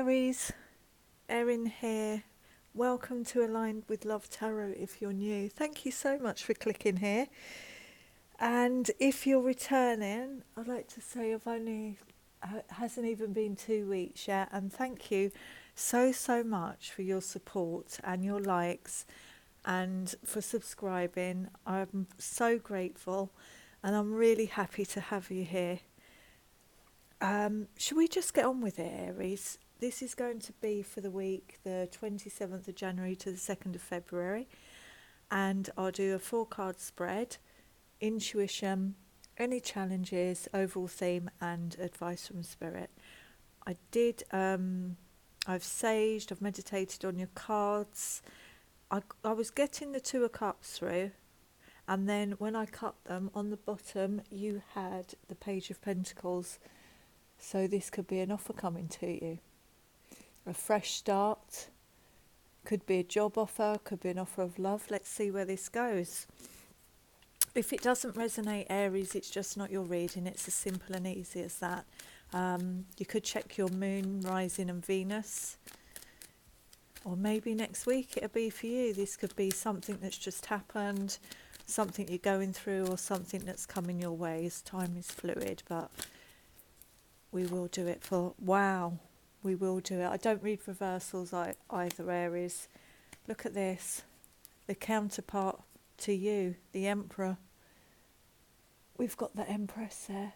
Aries, Erin here. Welcome to Aligned with Love Tarot if you're new. Thank you so much for clicking here. And if you're returning, I'd like to say hasn't even been 2 weeks yet, and thank you so much for your support and your likes and for subscribing. I'm so grateful and I'm really happy to have you here. Should we just get on with it, Aries? This is going to be for the week, the 27th of January to the 2nd of February. And I'll do a 4-card spread, intuition, any challenges, overall theme, and advice from Spirit. I've saged, I've meditated on your cards. I was getting the 2 of Cups through. And then when I cut them, on the bottom, you had the Page of Pentacles. So this could be an offer coming to you. A fresh start. Could be a job offer, could be an offer of love. Let's see where this goes. If it doesn't resonate, Aries, it's just not your reading. It's as simple and easy as that. You could check your moon, rising and Venus. Or maybe next week it'll be for you. This could be something that's just happened, something you're going through, or something that's coming your way. As time is fluid, but we will do it for... Wow. We will do it. I don't read reversals either, Aries. Look at this. The counterpart to you, the Emperor. We've got the Empress there.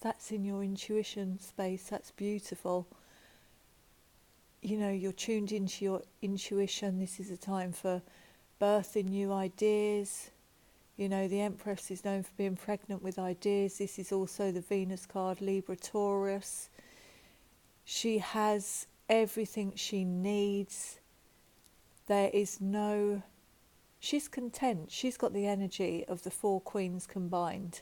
That's in your intuition space. That's beautiful. You know, you're tuned into your intuition. This is a time for birthing new ideas. You know, the Empress is known for being pregnant with ideas. This is also the Venus card, Libra Taurus. She has everything she needs. She's content. She's got the energy of the 4 queens combined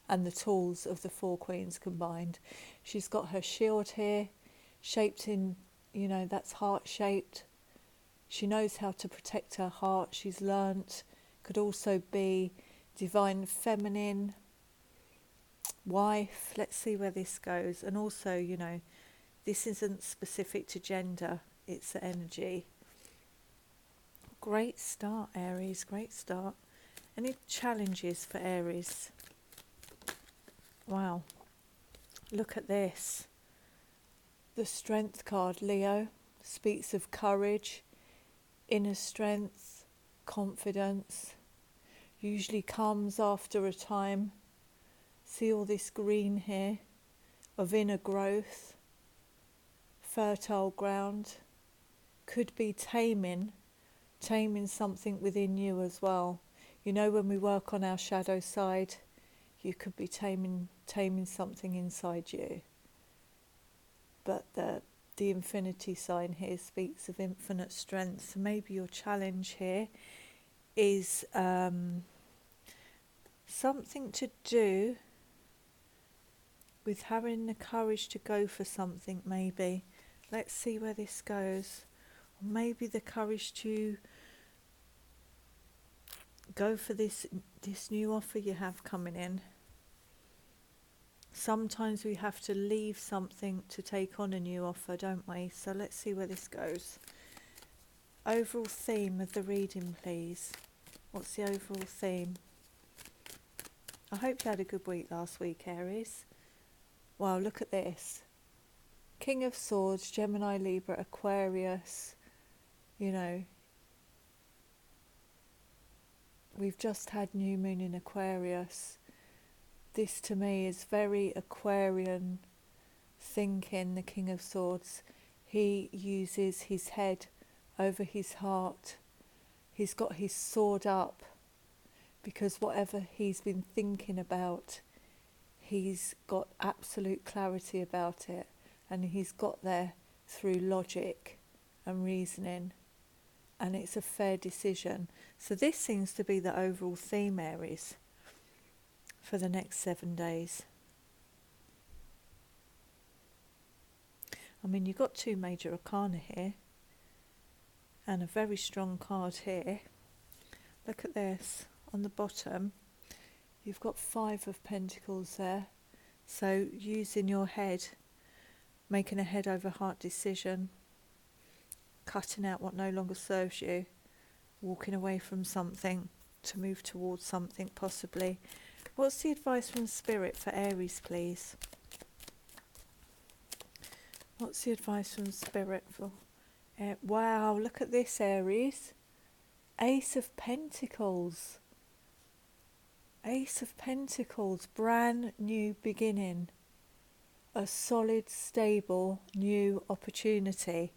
and the tools of the 4 queens combined. She's got her shield here, shaped in, you know, that's heart-shaped. She knows how to protect her heart. She's learnt. Could also be divine feminine, wife. Let's see where this goes. And also, you know, this isn't specific to gender, it's the energy. Great start, Aries, great start. Any challenges for Aries? Wow, look at this. The Strength card, Leo, speaks of courage, inner strength, confidence. Usually comes after a time. See all this green here of inner growth. Fertile ground. Could be taming something within you as well. You know, when we work on our shadow side, you could be taming something inside you. But the infinity sign here speaks of infinite strength. So maybe your challenge here is something to do with having the courage to go for something, maybe. Let's see where this goes. Or maybe the courage to go for this new offer you have coming in. Sometimes we have to leave something to take on a new offer, don't we? So let's see where this goes. Overall theme of the reading, please. What's the overall theme? I hope you had a good week last week, Aries. Wow, look at this. King of Swords, Gemini, Libra, Aquarius. You know, we've just had new moon in Aquarius. This to me is very Aquarian thinking, the King of Swords. He uses his head over his heart. He's got his sword up because whatever he's been thinking about, he's got absolute clarity about it. And he's got there through logic and reasoning. And it's a fair decision. So this seems to be the overall theme, Aries, for the next 7 days. I mean, you've got 2 major arcana here. And a very strong card here. Look at this. On the bottom, you've got 5 of Pentacles there. So using your head, making a head over heart decision. cutting out what no longer serves you, walking away from something to move towards something possibly. What's the advice from Spirit for Aries, please? What's the advice from Spirit for wow, look at this, Aries. Ace of Pentacles. Ace of Pentacles, brand new beginning. A solid, stable, new opportunity.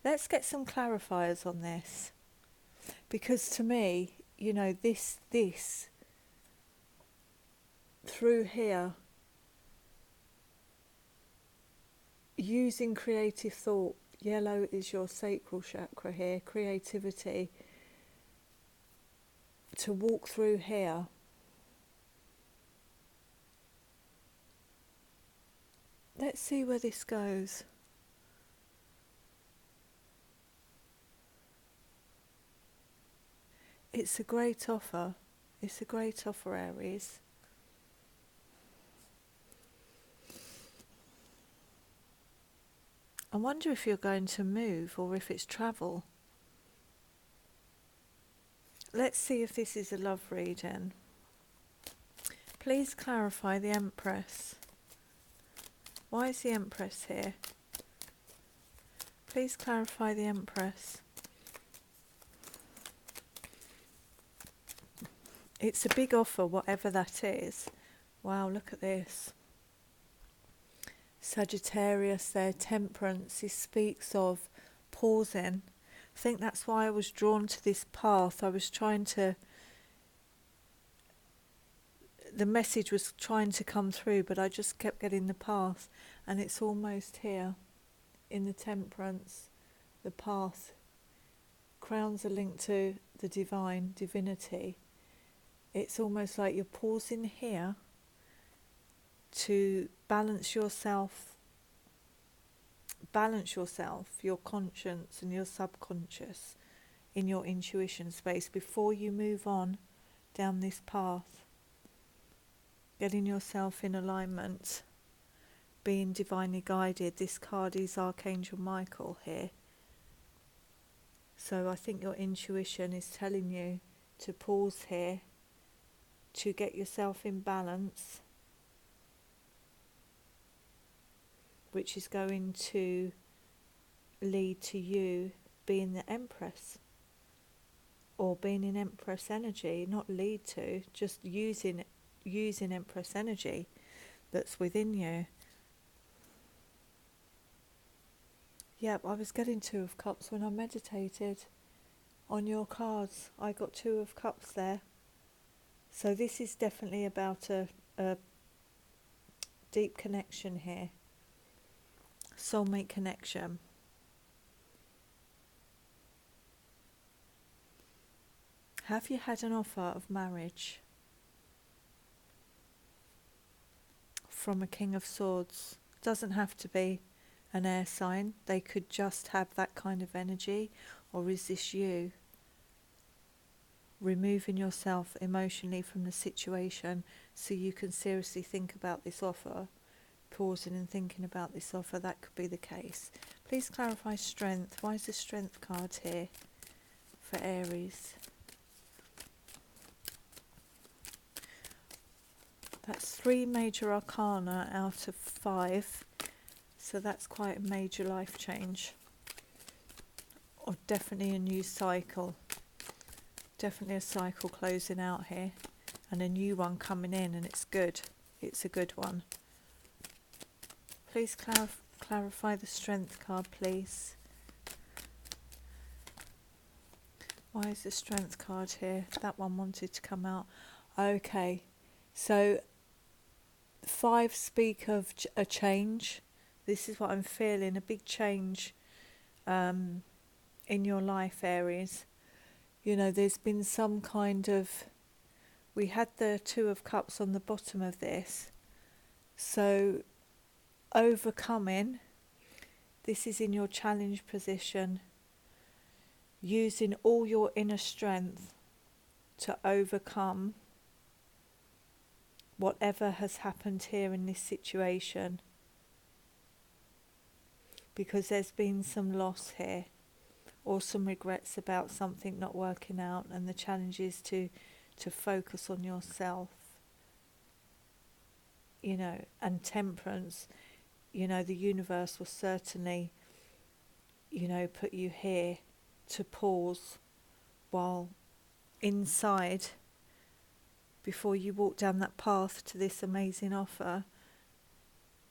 Let's get some clarifiers on this. Because to me, you know, this through here, using creative thought, yellow is your sacral chakra here, creativity, to walk through here. Let's see where this goes. It's a great offer. It's a great offer, Aries. I wonder if you're going to move or if it's travel. Let's see if this is a love reading. Please clarify the Empress. Why is the Empress here? Please clarify the Empress. It's a big offer, whatever that is. Wow, look at this. Sagittarius there, Temperance. This speaks of pausing. I think that's why I was drawn to this path. I was trying to... The message was trying to come through, but I just kept getting the path. And it's almost here in the Temperance, the path. Crowns are linked to the divine, divinity. It's almost like you're pausing here to balance yourself, your conscience and your subconscious in your intuition space before you move on down this path. Getting yourself in alignment, being divinely guided. This card is Archangel Michael here. So I think your intuition is telling you to pause here, to get yourself in balance, which is going to lead to you being the Empress, or being in Empress energy, not lead to, just using Empress energy that's within you. Yep, I was getting Two of Cups when I meditated on your cards. I got Two of Cups there. So this is definitely about a deep connection here. Soulmate connection. Have you had an offer of marriage from a King of Swords? Doesn't have to be an air sign. They could just have that kind of energy. Or is this you removing yourself emotionally from the situation so you can seriously think about this offer? Pausing and thinking about this offer, that could be the case. Please clarify strength. Why is the Strength card here for Aries? That's 3 major arcana out of 5, so that's quite a major life change, or definitely a new cycle. Definitely a cycle closing out here, and a new one coming in, and it's good. It's a good one. Please clarify the Strength card, please. Why is the Strength card here? That one wanted to come out. Okay, so 5 speak of a change. This is what I'm feeling, a big change in your life, Aries. You know, there's been some kind of... We had the Two of Cups on the bottom of this. So, overcoming, this is in your challenge position. Using all your inner strength to overcome whatever has happened here in this situation. because there's been some loss here, or some regrets about something not working out, and the challenge is to focus on yourself, you know. And temperance, you know, the universe will certainly, you know, put you here to pause while inside, before you walk down that path to this amazing offer,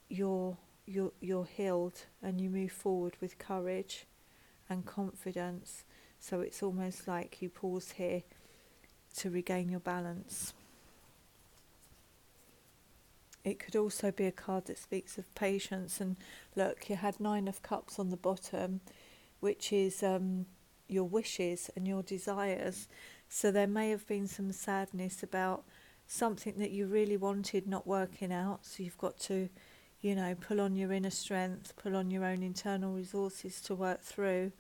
you're healed, and you move forward with courage and confidence. So it's almost like you pause here to regain your balance. It could also be a card that speaks of patience. And look, you had 9 of Cups on the bottom, which is your wishes and your desires. So there may have been some sadness about something that you really wanted not working out. So you've got to, you know, pull on your inner strength, pull on your own internal resources to work through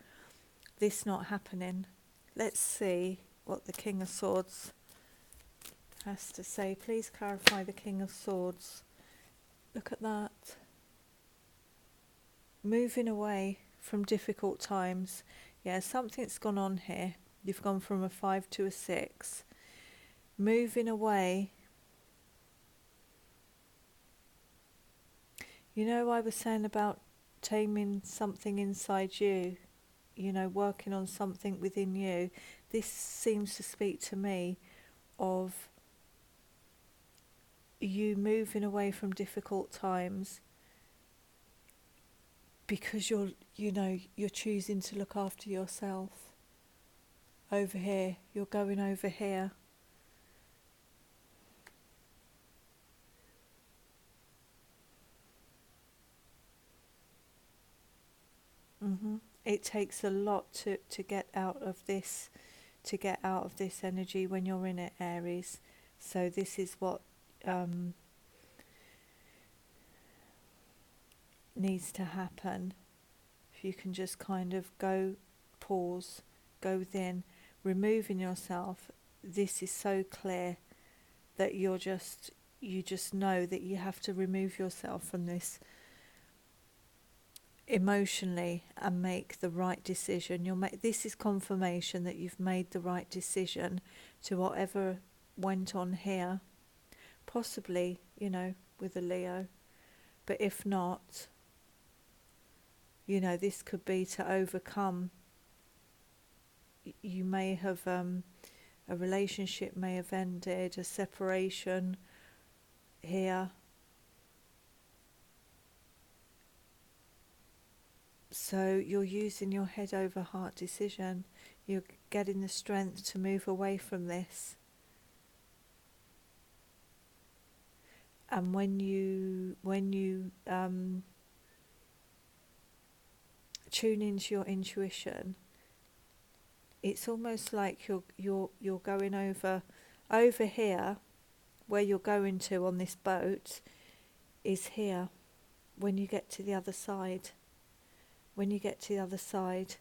this not happening. Let's see what the King of Swords has to say. Please clarify the King of Swords. Look at that. Moving away from difficult times. Yeah, something's gone on here. You've gone from a 5 to a 6. Moving away. You know, I was saying about taming something inside you, you know, working on something within you. This seems to speak to me of you moving away from difficult times because you're choosing to look after yourself. Over here, you're going over here. It takes a lot to get out of this, energy when you're in it, Aries. So this is what needs to happen. If you can just kind of pause, go within, removing yourself. This is so clear that you just know that you have to remove yourself from this emotionally and make the right decision. This is confirmation that you've made the right decision to whatever went on here, possibly, you know, with a Leo. But if not, you know, this could be to overcome. You may have a relationship may have ended, a separation here. So you're using your head over heart decision. You're getting the strength to move away from this. And when you tune into your intuition, it's almost like you're going over here, where you're going to on this boat is here. When you get to the other side. When you get to the other side,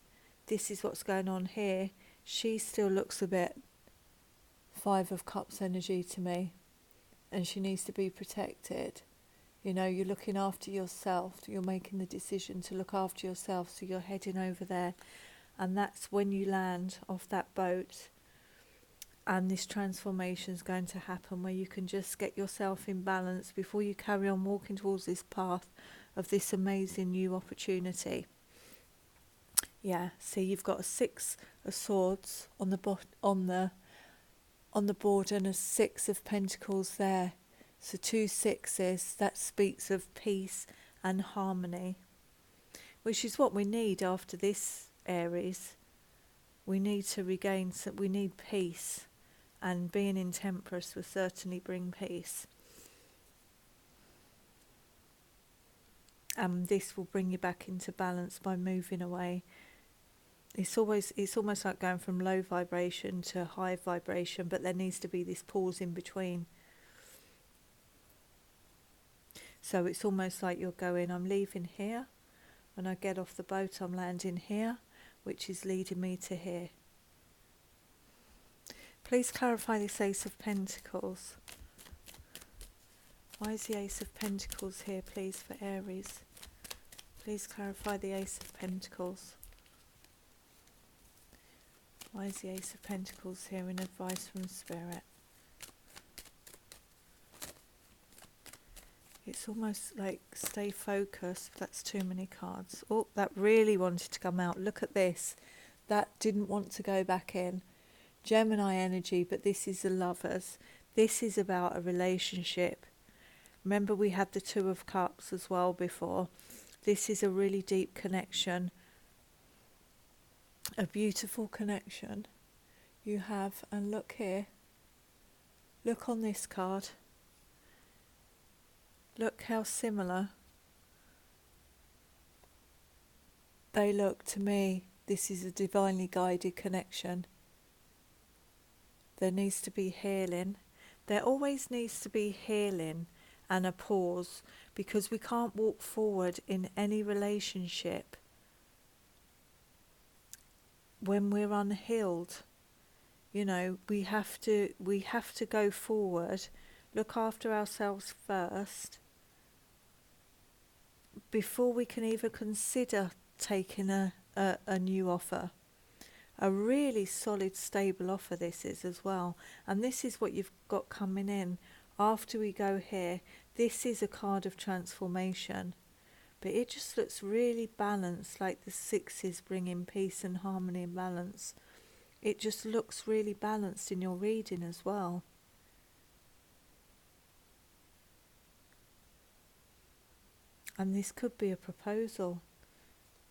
this is what's going on here. She still looks a bit 5 of Cups energy to me, and she needs to be protected. You know, you're looking after yourself. You're making the decision to look after yourself, so you're heading over there. And that's when you land off that boat, and this transformation is going to happen, where you can just get yourself in balance before you carry on walking towards this path of this amazing new opportunity. Yeah, see, you've got a 6 of Swords on the board, and a 6 of Pentacles there. So 2 6s, that speaks of peace and harmony, which is what we need after this, Aries. We need to regain, we need peace, and being in Temperance will certainly bring peace. And this will bring you back into balance by moving away. It's almost like going from low vibration to high vibration, but there needs to be this pause in between. So it's almost like you're going, I'm leaving here. When I get off the boat, I'm landing here, which is leading me to here. Please clarify this Ace of Pentacles. Why is the Ace of Pentacles here, please, for Aries? Please clarify the Ace of Pentacles. Why is the Ace of Pentacles here in advice from Spirit? It's almost like stay focused. That's too many cards. Oh, that really wanted to come out. Look at this. That didn't want to go back in. Gemini energy, but this is the Lovers. This is about a relationship. Remember we had the Two of Cups as well before. This is a really deep connection. A beautiful connection you have. And look here. Look on this card. Look how similar they look to me. This is a divinely guided connection. There needs to be healing. There always needs to be healing and a pause, because we can't walk forward in any relationship when we're unhealed. You know, we have to go forward, look after ourselves first, before we can even consider taking a new offer. A really solid, stable offer this is as well. And this is what you've got coming in. After we go here, this is a card of transformation. But it just looks really balanced, like the sixes bringing peace and harmony and balance. It just looks really balanced in your reading as well. And this could be a proposal,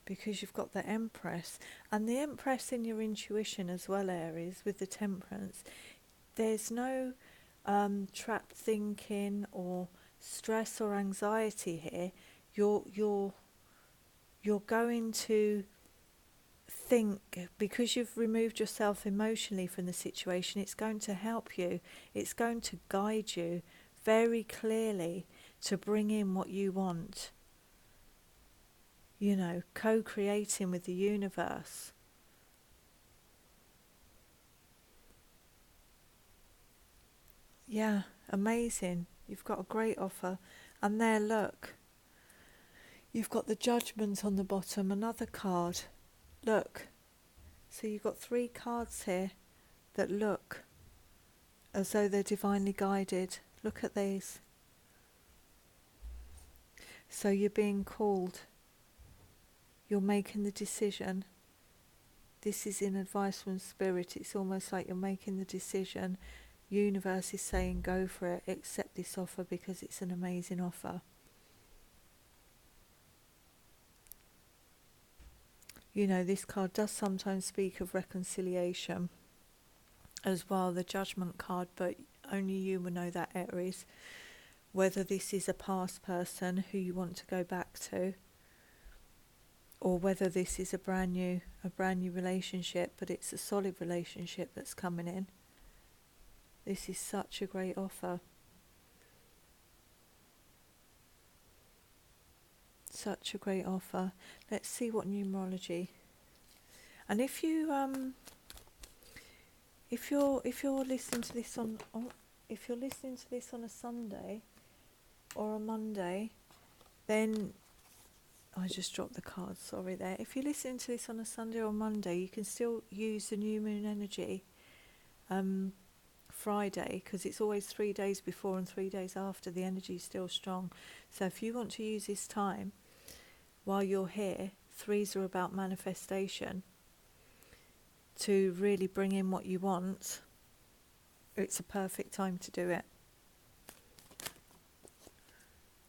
because you've got the Empress. And the Empress in your intuition as well, Aries, with the Temperance. There's no trapped thinking or stress or anxiety here. You're going to think, because you've removed yourself emotionally from the situation, it's going to help you. It's going to guide you very clearly to bring in what you want. You know, co-creating with the universe. Yeah, amazing. You've got a great offer. And there, look. You've got the Judgment on the bottom, another card. Look. So you've got 3 cards here that look as though they're divinely guided. Look at these. So you're being called. You're making the decision. This is in advice from Spirit. It's almost like you're making the decision. Universe is saying go for it. Accept this offer because it's an amazing offer. You know, this card does sometimes speak of reconciliation as well, the Judgment card, but only you will know that, Aries. Whether this is a past person who you want to go back to, or whether this is a brand new relationship, but it's a solid relationship that's coming in. This is such a great offer. Such a great offer. Let's see what numerology. And if you're listening to this on a Sunday or a Monday, then I just dropped the cards, sorry there. If you're listening to this on a Sunday or Monday, you can still use the new moon energy Friday, because it's always 3 days before and 3 days after. The energy is still strong. So if you want to use this time while you're here, 3s are about manifestation, to really bring in what you want, it's a perfect time to do it.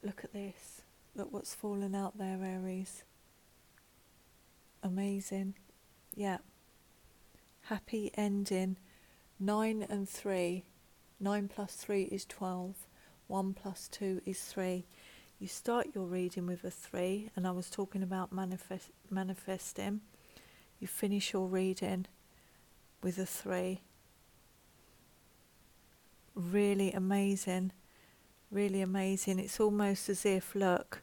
Look at this. Look what's fallen out there, Aries. Amazing. Yeah. Happy ending. 9 and 3. 9 plus 3 is 12. 1 plus 2 is 3. You start your reading with a 3, and I was talking about manifesting. You finish your reading with a 3. Really amazing. Really amazing. It's almost as if, look,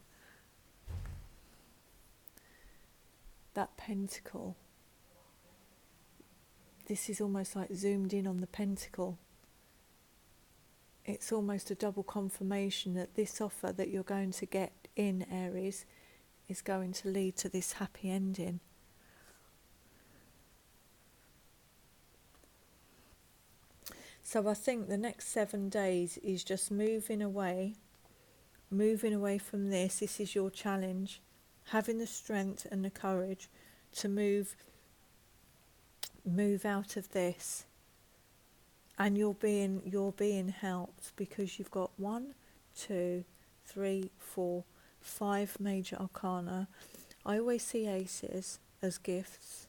that pentacle. This is almost like zoomed in on the pentacle. It's almost a double confirmation that this offer that you're going to get in, Aries, is going to lead to this happy ending. So I think the next 7 days is just moving away from this. This is your challenge, having the strength and the courage to move out of this. And you're being helped, because you've got 1, 2, 3, 4, 5 major arcana. I always see aces as gifts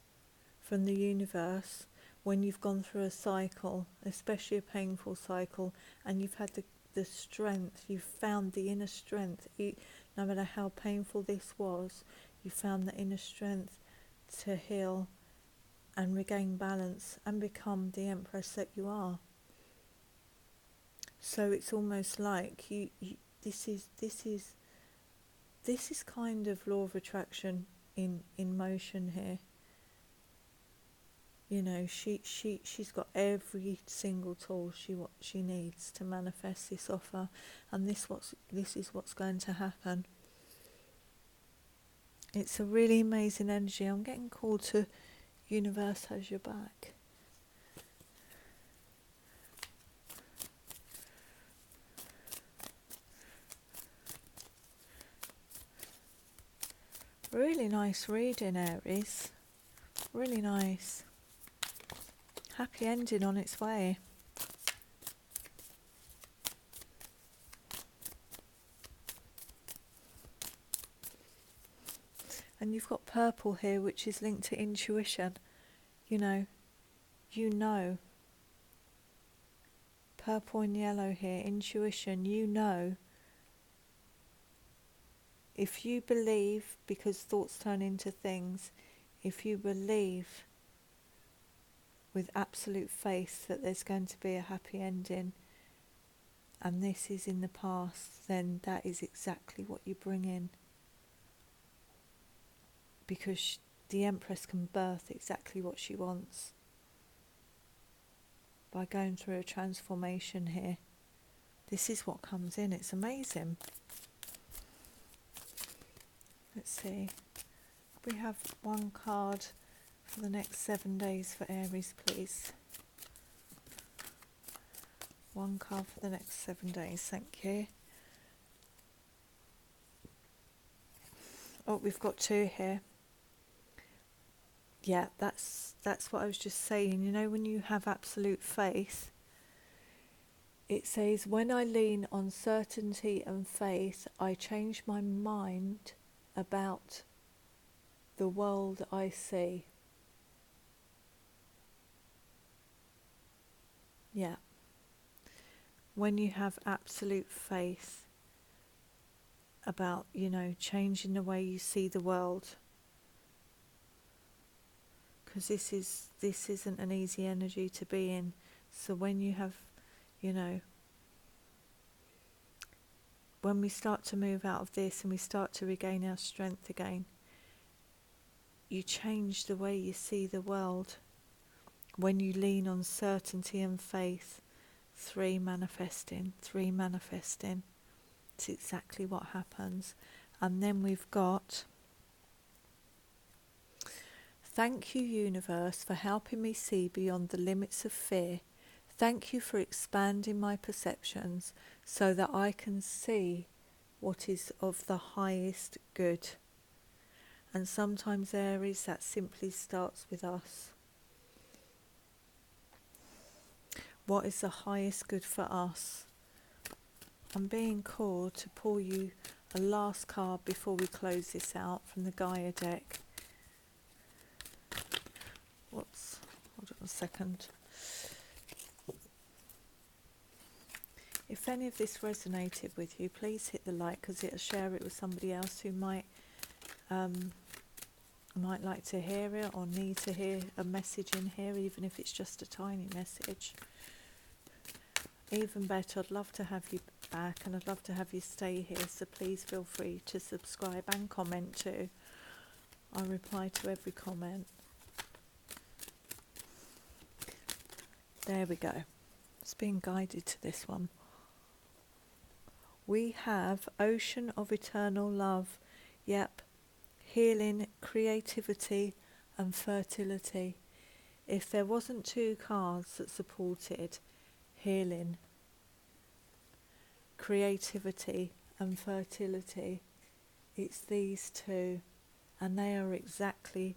from the universe when you've gone through a cycle, especially a painful cycle, and you've had the strength, you've found the inner strength. No matter how painful this was, you found the inner strength to heal and regain balance and become the Empress that you are. So it's almost like this is kind of law of attraction in motion here. You know, she's got every single tool she needs to manifest this offer, and this is what's going to happen. It's a really amazing energy. I'm getting called to universe has your back. Really nice reading, Aries. Really nice. Happy ending on its way. And you've got purple here, which is linked to intuition. You know. Purple and yellow here, intuition, you know. If you believe, because thoughts turn into things, if you believe with absolute faith that there's going to be a happy ending, and this is in the past, then that is exactly what you bring in. Because the Empress can birth exactly what she wants by going through a transformation here. This is what comes in. It's amazing. Let's see. We have one card for the next 7 days for Aries, please. One card for the next 7 days. Thank you. Oh, we've got 2 here. Yeah, that's what I was just saying. You know, when you have absolute faith, it says, when I lean on certainty and faith, I change my mind about the world I see. Yeah. When you have absolute faith about, changing the way you see the world. Because this isn't an easy energy to be in. So when you have, when we start to move out of this and we start to regain our strength again, you change the way you see the world. When you lean on certainty and faith, 3 manifesting. It's exactly what happens. And then we've got, thank you, universe, for helping me see beyond the limits of fear. Thank you for expanding my perceptions so that I can see what is of the highest good. And sometimes, Aries, that simply starts with us. What is the highest good for us? I'm being called to pull you a last card before we close this out from the Gaia deck. Hold on a second. If any of this resonated with you, please hit the like, because it'll share it with somebody else who might like to hear it or need to hear a message in here, even if it's just a tiny message. Even better, I'd love to have you back, and I'd love to have you stay here, so please feel free to subscribe and comment too. I reply to every comment. There we go. It's being guided to this one. We have Ocean of Eternal Love. Yep, healing, creativity and fertility. If there wasn't two cards that supported healing, creativity and fertility, it's these two, and they are exactly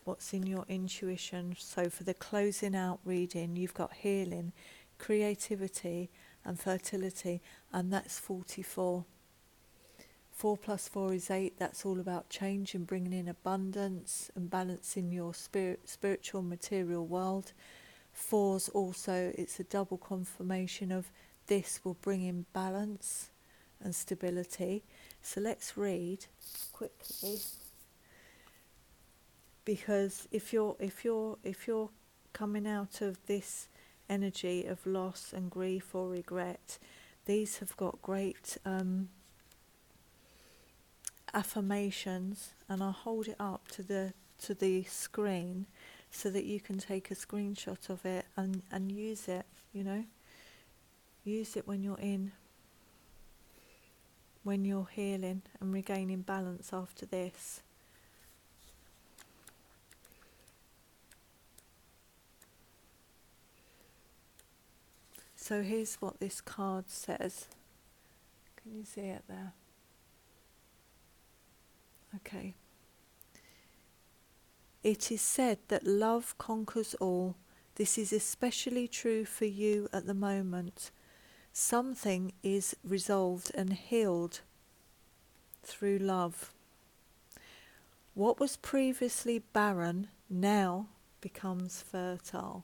what's in your intuition. So for the closing out reading, you've got healing, creativity and fertility, and that's 44. 4 plus 4 is 8. That's all about change and bringing in abundance and balancing your spiritual material world. 4's also, it's a double confirmation of this will bring in balance and stability. So let's read quickly, because if you're coming out of this energy of loss and grief or regret, these have got great affirmations, and I'll hold it up to the screen so that you can take a screenshot of it and use it, use it when you're healing and regaining balance after this. So here's what this card says. Can you see it there? Okay. It is said that love conquers all. This is especially true for you at the moment. Something is resolved and healed through love. What was previously barren now becomes fertile.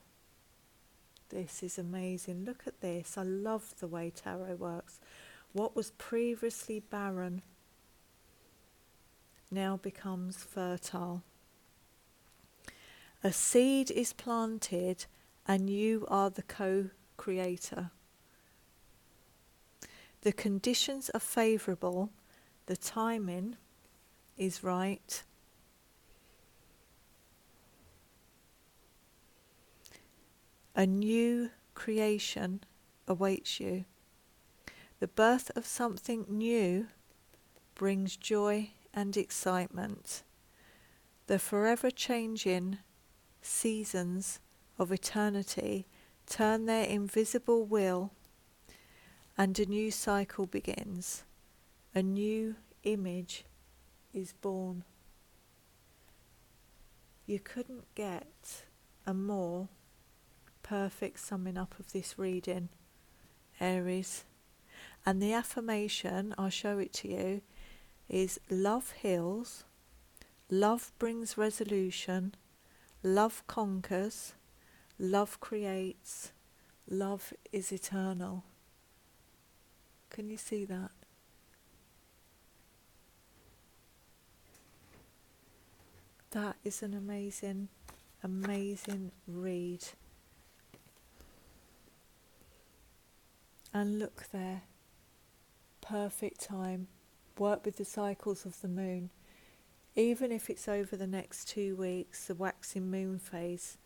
This is amazing. Look at this. I love the way tarot works. What was previously barren now becomes fertile. A seed is planted and you are the co-creator. The conditions are favourable, the timing is right. A new creation awaits you. The birth of something new brings joy and excitement. The forever changing seasons of eternity turn their invisible wheel, and a new cycle begins. A new image is born. You couldn't get a more perfect summing up of this reading, Aries. And the affirmation, I'll show it to you, is love heals, love brings resolution, love conquers, love creates, love is eternal. Can you see that? That is an amazing, amazing read. And look there, perfect time. Work with the cycles of the moon. Even if it's over the next 2 weeks, the waxing moon phase,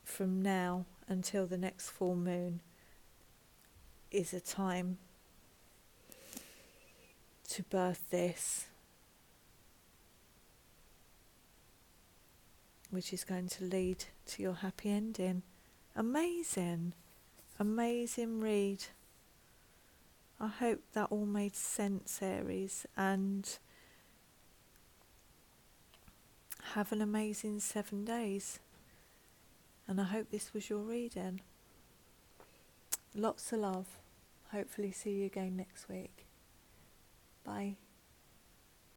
from now until the next full moon, is a time to birth this, which is going to lead to your happy ending. Amazing, amazing read. I hope that all made sense, Aries, and have an amazing 7 days. And I hope this was your reading. Lots of love. Hopefully see you again next week. Bye.